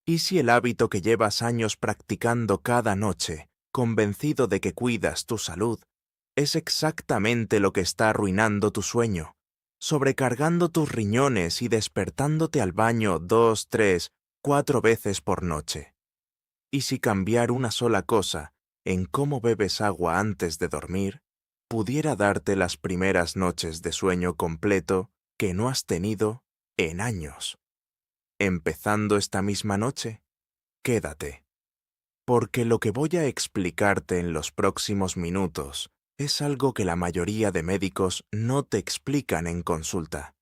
¿Y si el hábito que llevas años practicando cada noche, convencido de que cuidas tu salud, es exactamente lo que está arruinando tu sueño, sobrecargando tus riñones y despertándote al baño 2, 3, 4 veces por noche? ¿Y si cambiar una sola cosa en cómo bebes agua antes de dormir pudiera darte las primeras noches de sueño completo que no has tenido en años? Empezando esta misma noche, quédate, porque lo que voy a explicarte en los próximos minutos es algo que la mayoría de médicos no te explican en consulta.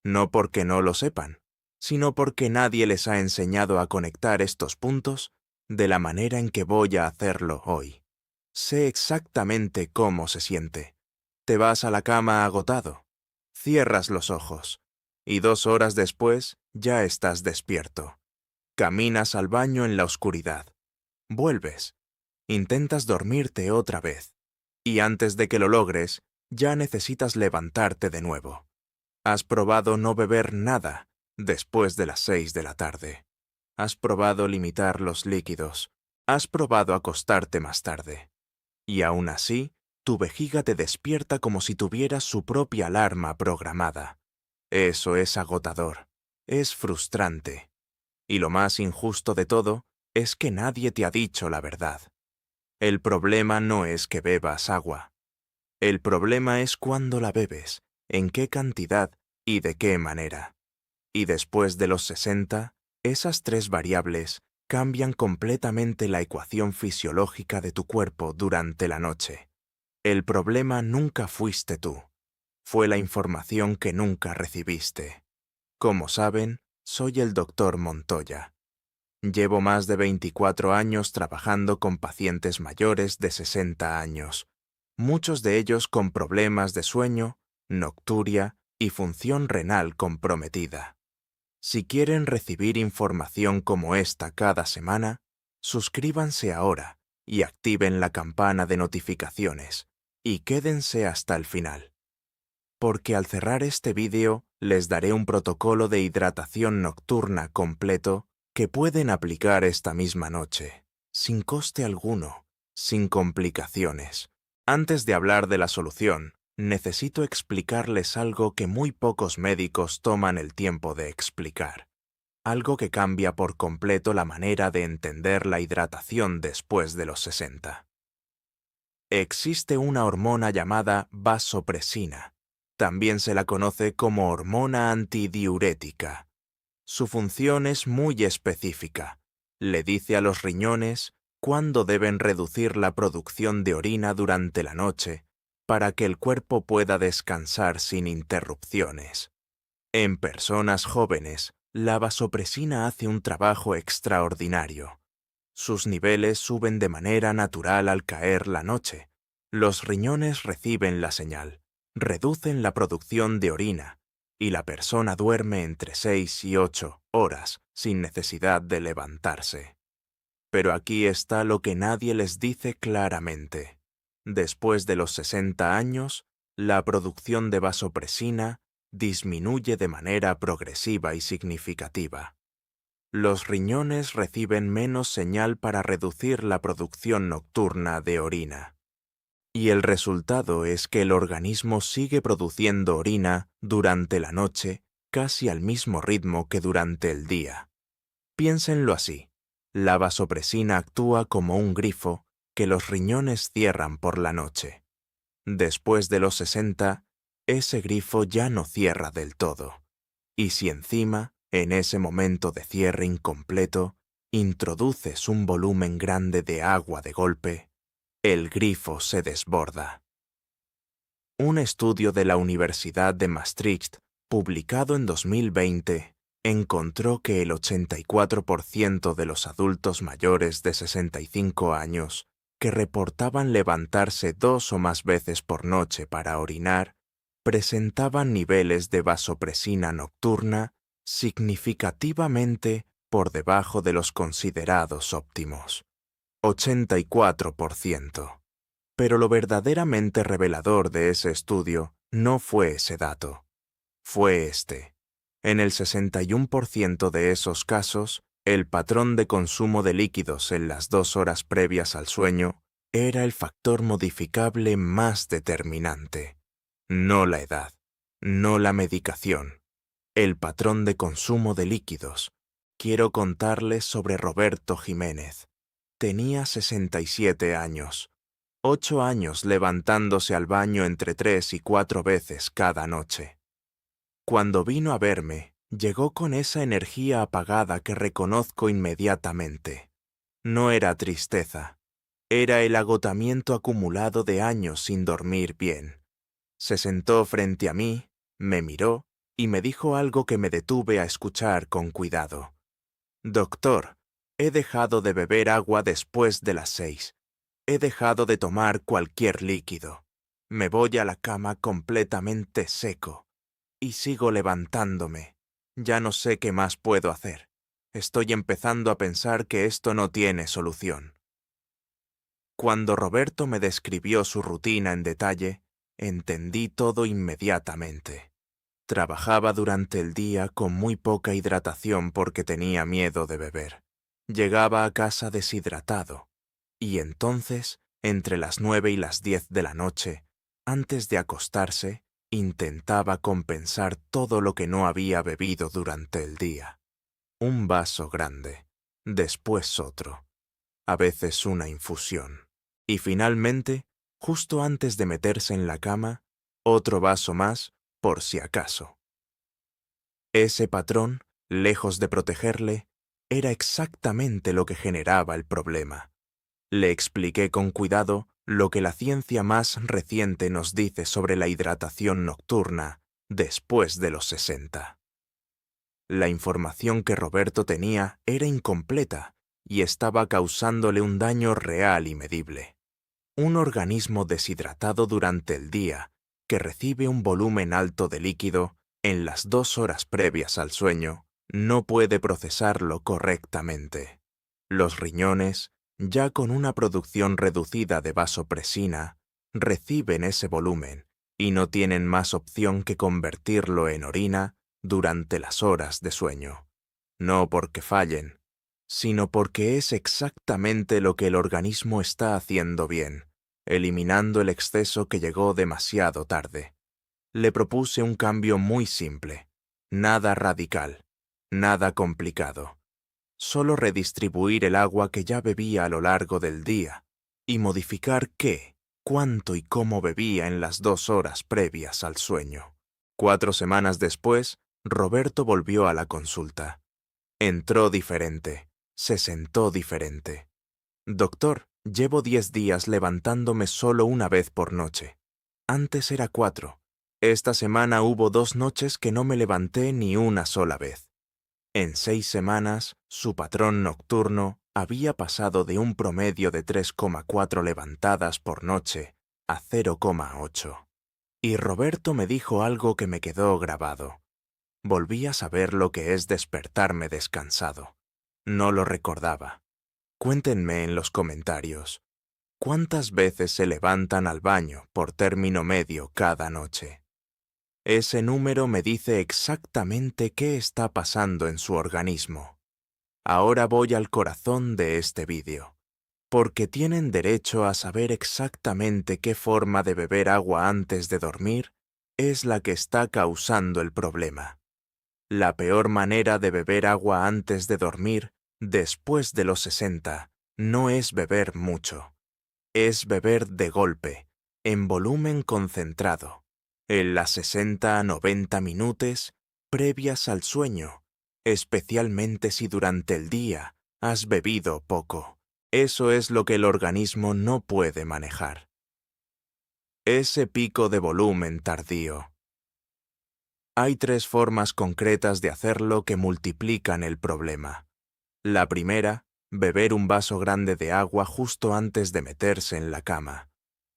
No porque no lo sepan, sino porque nadie les ha enseñado a conectar estos puntos de la manera en que voy a hacerlo hoy. Sé exactamente cómo se siente. Te vas a la cama agotado, cierras los ojos, y 2 horas después ya estás despierto. Caminas al baño en la oscuridad. Vuelves. Intentas dormirte otra vez. Y antes de que lo logres, ya necesitas levantarte de nuevo. Has probado no beber nada después de las 6 de la tarde. Has probado limitar los líquidos. Has probado acostarte más tarde. Y aún así, tu vejiga te despierta como si tuvieras su propia alarma programada. Eso es agotador. Es frustrante. Y lo más injusto de todo es que nadie te ha dicho la verdad. El problema no es que bebas agua. El problema es cuándo la bebes, en qué cantidad y de qué manera. Y después de los 60, esas 3 variables cambian completamente la ecuación fisiológica de tu cuerpo durante la noche. El problema nunca fuiste tú. Fue la información que nunca recibiste. Como saben, soy el Dr. Montoya. Llevo más de 24 años trabajando con pacientes mayores de 60 años, muchos de ellos con problemas de sueño, nocturia y función renal comprometida. Si quieren recibir información como esta cada semana, suscríbanse ahora y activen la campana de notificaciones, y quédense hasta el final. Porque al cerrar este vídeo les daré un protocolo de hidratación nocturna completo que pueden aplicar esta misma noche, sin coste alguno, sin complicaciones. Antes de hablar de la solución, necesito explicarles algo que muy pocos médicos toman el tiempo de explicar. Algo que cambia por completo la manera de entender la hidratación después de los 60. Existe una hormona llamada vasopresina. También se la conoce como hormona antidiurética. Su función es muy específica. Le dice a los riñones cuándo deben reducir la producción de orina durante la noche para que el cuerpo pueda descansar sin interrupciones. En personas jóvenes, la vasopresina hace un trabajo extraordinario. Sus niveles suben de manera natural al caer la noche. Los riñones reciben la señal, reducen la producción de orina, y la persona duerme entre 6 y 8 horas sin necesidad de levantarse. Pero aquí está lo que nadie les dice claramente. Después de los 60 años, la producción de vasopresina disminuye de manera progresiva y significativa. Los riñones reciben menos señal para reducir la producción nocturna de orina. Y el resultado es que el organismo sigue produciendo orina durante la noche casi al mismo ritmo que durante el día. Piénsenlo así. La vasopresina actúa como un grifo que los riñones cierran por la noche. Después de los 60, ese grifo ya no cierra del todo. Y si encima, en ese momento de cierre incompleto, introduces un volumen grande de agua de golpe, el grifo se desborda. Un estudio de la Universidad de Maastricht, publicado en 2020, encontró que el 84% de los adultos mayores de 65 años que reportaban levantarse 2 o más veces por noche para orinar presentaban niveles de vasopresina nocturna significativamente por debajo de los considerados óptimos. 84%. Pero lo verdaderamente revelador de ese estudio no fue ese dato. Fue este. En el 61% de esos casos, El patrón de consumo de líquidos en las 2 horas previas al sueño era el factor modificable más determinante. No la edad, no la medicación. El patrón de consumo de líquidos. Quiero contarles sobre Roberto Jiménez. Tenía 67 años. 8 años levantándose al baño entre 3 y 4 veces cada noche. Cuando vino a verme, llegó con esa energía apagada que reconozco inmediatamente. No era tristeza, era el agotamiento acumulado de años sin dormir bien. Se sentó frente a mí, me miró y me dijo algo que me detuve a escuchar con cuidado. Doctor, he dejado de beber agua después de las 6. He dejado de tomar cualquier líquido. Me voy a la cama completamente seco. Y sigo levantándome. Ya no sé qué más puedo hacer. Estoy empezando a pensar que esto no tiene solución. Cuando Roberto me describió su rutina en detalle, entendí todo inmediatamente. Trabajaba durante el día con muy poca hidratación porque tenía miedo de beber. Llegaba a casa deshidratado. Y entonces, entre las 9 y las 10 de la noche, antes de acostarse, intentaba compensar todo lo que no había bebido durante el día. Un vaso grande, después otro, a veces una infusión. Y finalmente, justo antes de meterse en la cama, otro vaso más, por si acaso. Ese patrón, lejos de protegerle, era exactamente lo que generaba el problema. Le expliqué con cuidado lo que la ciencia más reciente nos dice sobre la hidratación nocturna después de los 60. La información que Roberto tenía era incompleta y estaba causándole un daño real y medible. Un organismo deshidratado durante el día, que recibe un volumen alto de líquido en las 2 horas previas al sueño, no puede procesarlo correctamente. Los riñones, ya con una producción reducida de vasopresina, reciben ese volumen y no tienen más opción que convertirlo en orina durante las horas de sueño. No porque fallen, sino porque es exactamente lo que el organismo está haciendo bien, eliminando el exceso que llegó demasiado tarde. Le propuse un cambio muy simple, nada radical, nada complicado. Solo redistribuir el agua que ya bebía a lo largo del día y modificar qué, cuánto y cómo bebía en las 2 horas previas al sueño. 4 semanas después, Roberto volvió a la consulta. Entró diferente, se sentó diferente. Doctor, llevo 10 días levantándome solo una vez por noche. Antes era 4. Esta semana hubo 2 noches que no me levanté ni una sola vez. En 6 semanas, su patrón nocturno había pasado de un promedio de 3,4 levantadas por noche a 0,8. Y Roberto me dijo algo que me quedó grabado. Volví a saber lo que es despertarme descansado. No lo recordaba. Cuéntenme en los comentarios, ¿cuántas veces se levantan al baño por término medio cada noche? Ese número me dice exactamente qué está pasando en su organismo. Ahora voy al corazón de este vídeo, porque tienen derecho a saber exactamente qué forma de beber agua antes de dormir es la que está causando el problema. La peor manera de beber agua antes de dormir, después de los 60, no es beber mucho. Es beber de golpe, en volumen concentrado, en las 60 a 90 minutos previas al sueño, especialmente si durante el día has bebido poco. Eso es lo que el organismo no puede manejar. Ese pico de volumen tardío. Hay 3 formas concretas de hacerlo que multiplican el problema. La primera, beber un vaso grande de agua justo antes de meterse en la cama.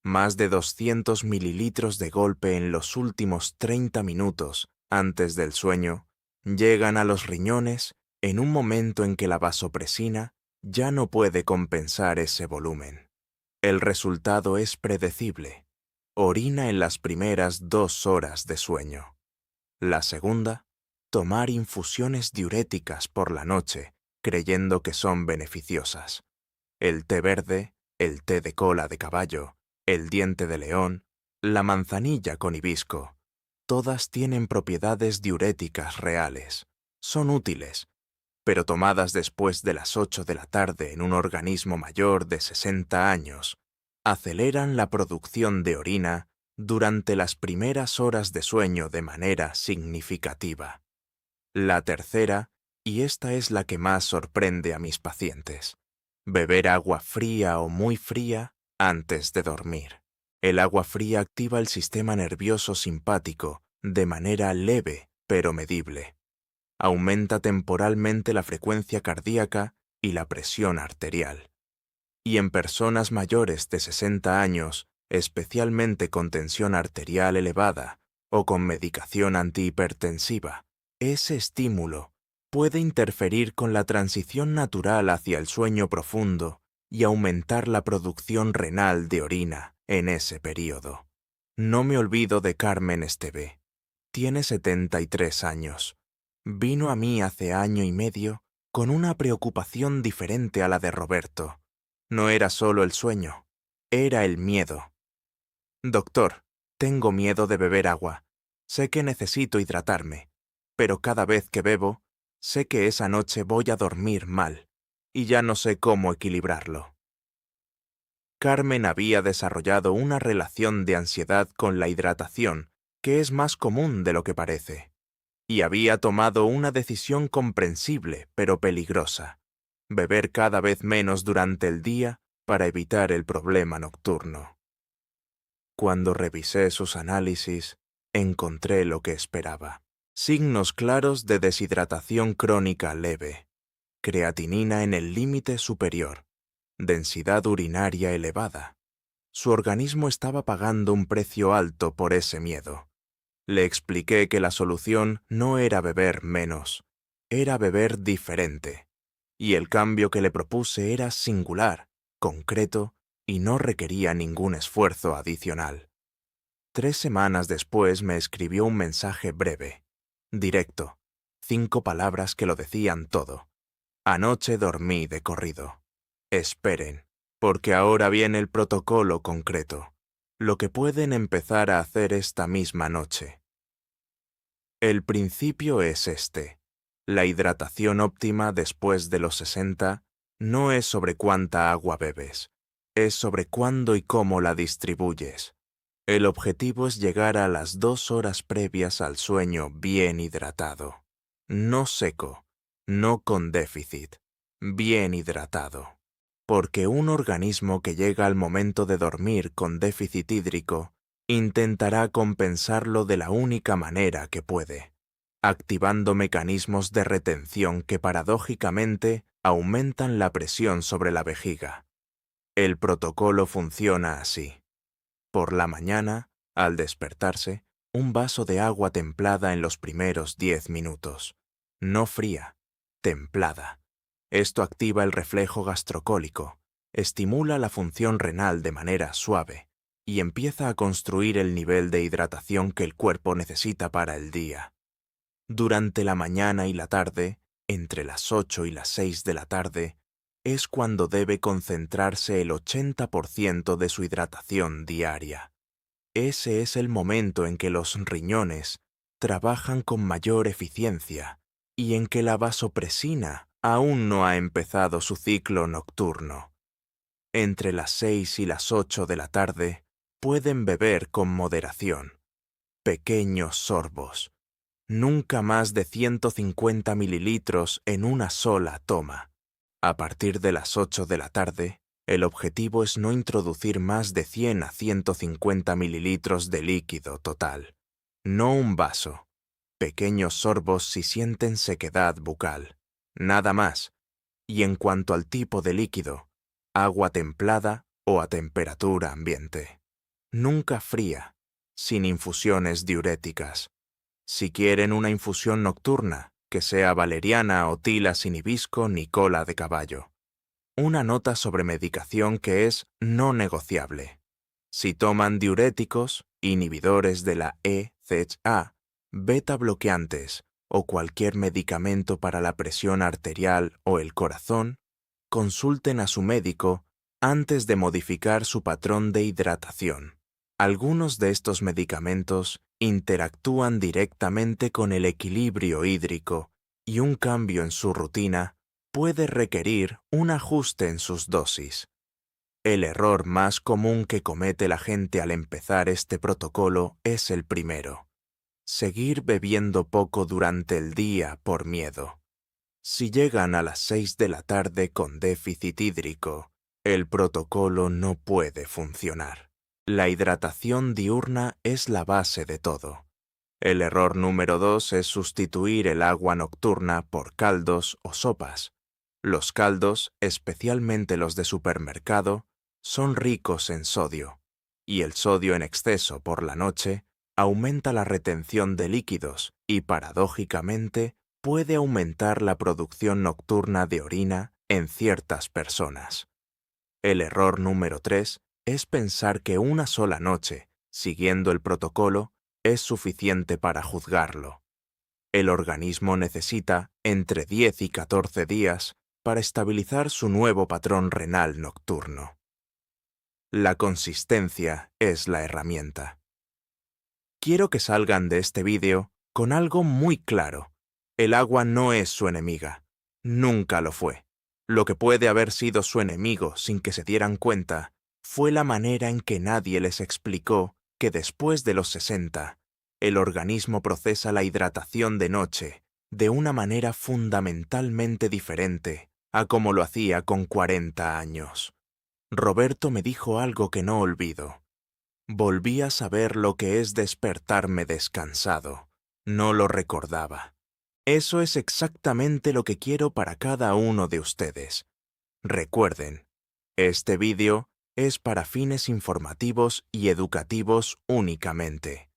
Más de 200 mililitros de golpe en los últimos 30 minutos antes del sueño llegan a los riñones en un momento en que la vasopresina ya no puede compensar ese volumen. El resultado es predecible. Orina en las primeras 2 horas de sueño. La segunda, tomar infusiones diuréticas por la noche creyendo que son beneficiosas. El té verde, el té de cola de caballo, el diente de león, la manzanilla con hibisco, todas tienen propiedades diuréticas reales. Son útiles, pero tomadas después de las 8 de la tarde en un organismo mayor de 60 años, aceleran la producción de orina durante las primeras horas de sueño de manera significativa. La tercera, y esta es la que más sorprende a mis pacientes: beber agua fría o muy fría antes de dormir. El agua fría activa el sistema nervioso simpático de manera leve pero medible. Aumenta temporalmente la frecuencia cardíaca y la presión arterial. Y en personas mayores de 60 años, especialmente con tensión arterial elevada o con medicación antihipertensiva, ese estímulo puede interferir con la transición natural hacia el sueño profundo y aumentar la producción renal de orina en ese período. No me olvido de Carmen Esteve. Tiene 73 años. Vino a mí hace año y medio con una preocupación diferente a la de Roberto. No era solo el sueño, era el miedo. Doctor, tengo miedo de beber agua. Sé que necesito hidratarme, pero cada vez que bebo, sé que esa noche voy a dormir mal, y ya no sé cómo equilibrarlo. Carmen había desarrollado una relación de ansiedad con la hidratación que es más común de lo que parece, y había tomado una decisión comprensible pero peligrosa: beber cada vez menos durante el día para evitar el problema nocturno. Cuando revisé sus análisis, encontré lo que esperaba: signos claros de deshidratación crónica leve, creatinina en el límite superior, densidad urinaria elevada. Su organismo estaba pagando un precio alto por ese miedo. Le expliqué que la solución no era beber menos, era beber diferente. Y el cambio que le propuse era singular, concreto y no requería ningún esfuerzo adicional. 3 semanas después me escribió un mensaje breve, directo, 5 palabras que lo decían todo. Anoche dormí de corrido. Esperen, porque ahora viene el protocolo concreto, lo que pueden empezar a hacer esta misma noche. El principio es este: la hidratación óptima después de los 60 no es sobre cuánta agua bebes, es sobre cuándo y cómo la distribuyes. El objetivo es llegar a las 2 horas previas al sueño bien hidratado. No seco, no con déficit, bien hidratado. Porque un organismo que llega al momento de dormir con déficit hídrico intentará compensarlo de la única manera que puede, activando mecanismos de retención que paradójicamente aumentan la presión sobre la vejiga. El protocolo funciona así: por la mañana, al despertarse, un vaso de agua templada en los primeros 10 minutos. No fría, templada. Esto activa el reflejo gastrocólico, estimula la función renal de manera suave y empieza a construir el nivel de hidratación que el cuerpo necesita para el día. Durante la mañana y la tarde, entre las 8 y las 6 de la tarde, es cuando debe concentrarse el 80% de su hidratación diaria. Ese es el momento en que los riñones trabajan con mayor eficiencia y en que la vasopresina aún no ha empezado su ciclo nocturno. Entre las 6 y las 8 de la tarde pueden beber con moderación, pequeños sorbos, nunca más de 150 mililitros en una sola toma. A partir de las 8 de la tarde, el objetivo es no introducir más de 100 a 150 mililitros de líquido total. No un vaso. Pequeños sorbos si sienten sequedad bucal. Nada más. Y en cuanto al tipo de líquido, agua templada o a temperatura ambiente. Nunca fría, sin infusiones diuréticas. Si quieren una infusión nocturna, que sea valeriana o tila sin hibisco ni cola de caballo. Una nota sobre medicación que es no negociable. Si toman diuréticos, inhibidores de la EZA, beta bloqueantes o cualquier medicamento para la presión arterial o el corazón, consulten a su médico antes de modificar su patrón de hidratación. Algunos de estos medicamentos interactúan directamente con el equilibrio hídrico y un cambio en su rutina puede requerir un ajuste en sus dosis. El error más común que comete la gente al empezar este protocolo es el primero: seguir bebiendo poco durante el día por miedo. Si llegan a las 6 de la tarde con déficit hídrico, el protocolo no puede funcionar. La hidratación diurna es la base de todo. El error número 2 es sustituir el agua nocturna por caldos o sopas. Los caldos, especialmente los de supermercado, son ricos en sodio, y el sodio en exceso por la noche aumenta la retención de líquidos y, paradójicamente, puede aumentar la producción nocturna de orina en ciertas personas. El error número 3 es pensar que una sola noche, siguiendo el protocolo, es suficiente para juzgarlo. El organismo necesita entre 10 y 14 días para estabilizar su nuevo patrón renal nocturno. La consistencia es la herramienta. Quiero que salgan de este vídeo con algo muy claro. El agua no es su enemiga. Nunca lo fue. Lo que puede haber sido su enemigo sin que se dieran cuenta fue la manera en que nadie les explicó que después de los 60, el organismo procesa la hidratación de noche de una manera fundamentalmente diferente a como lo hacía con 40 años. Roberto me dijo algo que no olvido. Volví a saber lo que es despertarme descansado. No lo recordaba. Eso es exactamente lo que quiero para cada uno de ustedes. Recuerden, este vídeo es para fines informativos y educativos únicamente.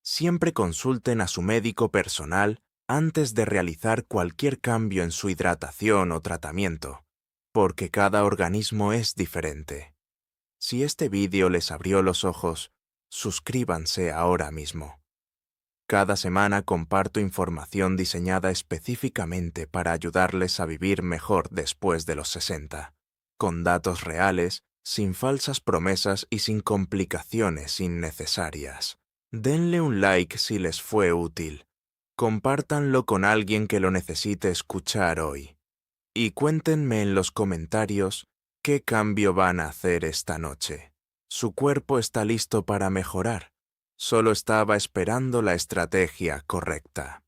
Siempre consulten a su médico personal antes de realizar cualquier cambio en su hidratación o tratamiento, porque cada organismo es diferente. Si este vídeo les abrió los ojos, suscríbanse ahora mismo. Cada semana comparto información diseñada específicamente para ayudarles a vivir mejor después de los 60, con datos reales, sin falsas promesas y sin complicaciones innecesarias. Denle un like si les fue útil. Compártanlo con alguien que lo necesite escuchar hoy. Y cuéntenme en los comentarios qué cambio van a hacer esta noche. Su cuerpo está listo para mejorar. Solo estaba esperando la estrategia correcta.